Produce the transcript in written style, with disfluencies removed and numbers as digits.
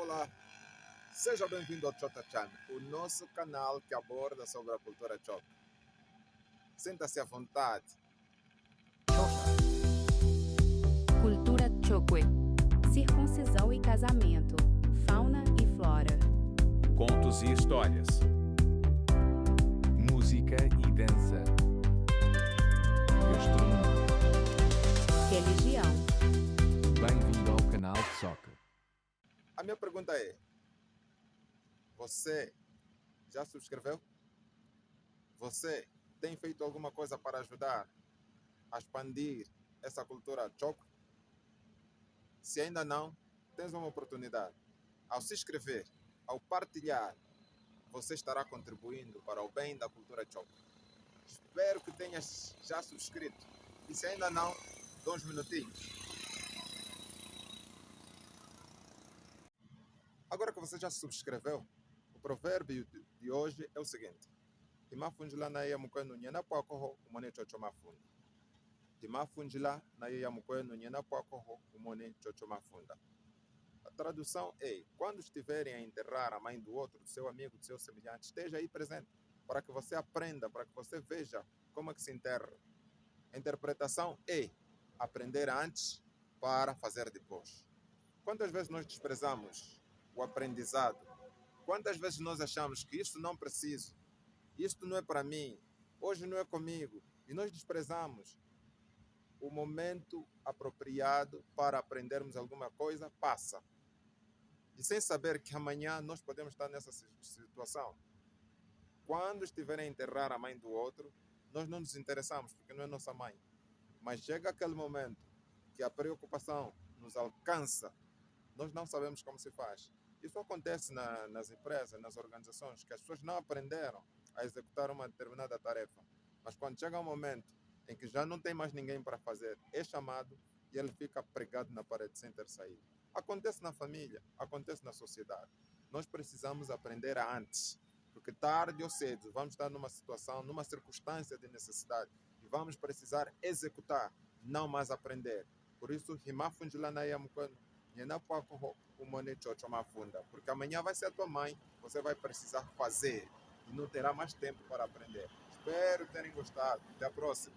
Olá, seja bem-vindo ao Chota Chan, o nosso canal que aborda sobre a cultura Chota. Sinta-se à vontade. Cultura Chokwe. Circuncisão e casamento. Fauna e flora. Contos e histórias. Música e dança. Gastronomia. Religião. Bem-vindo ao canal de Soca. A minha pergunta é: você já subscreveu? Você tem feito alguma coisa para ajudar a expandir essa cultura Chokwe? Se ainda não, tens uma oportunidade. Ao se inscrever, ao partilhar, você estará contribuindo para o bem da cultura Chokwe. Espero que tenhas já subscrito. E se ainda não, dá uns minutinhos. Agora que você já se subscreveu, o provérbio de hoje é o seguinte: Timafunjila na iya mukwenu nyena pwakoho umone chocho mafunda. Timafunjila na iya mukwenu nyena pwakoho umone chocho mafunda. A tradução é: quando estiverem a enterrar a mãe do outro, do seu amigo, do seu semelhante, esteja aí presente, para que você aprenda, para que você veja como é que se enterra. A interpretação é aprender antes para fazer depois. Quantas vezes nós desprezamos o aprendizado? Quantas vezes nós achamos que isso não preciso, isto não é para mim, hoje não é comigo, e nós desprezamos o momento apropriado para aprendermos alguma coisa, passa. E sem saber que amanhã nós podemos estar nessa situação. Quando estiverem a enterrar a mãe do outro, nós não nos interessamos, porque não é nossa mãe. Mas chega aquele momento que a preocupação nos alcança, nós não sabemos como se faz. Isso acontece nas empresas, nas organizações, que as pessoas não aprenderam a executar uma determinada tarefa. Mas quando chega um momento em que já não tem mais ninguém para fazer, é chamado e ele fica pregado na parede sem ter saído. Acontece na família, acontece na sociedade. Nós precisamos aprender antes, porque tarde ou cedo vamos estar numa situação, numa circunstância de necessidade e vamos precisar executar, não mais aprender. Por isso, porque amanhã vai ser a tua mãe, você vai precisar fazer e não terá mais tempo para aprender. Espero terem gostado. Até a próxima.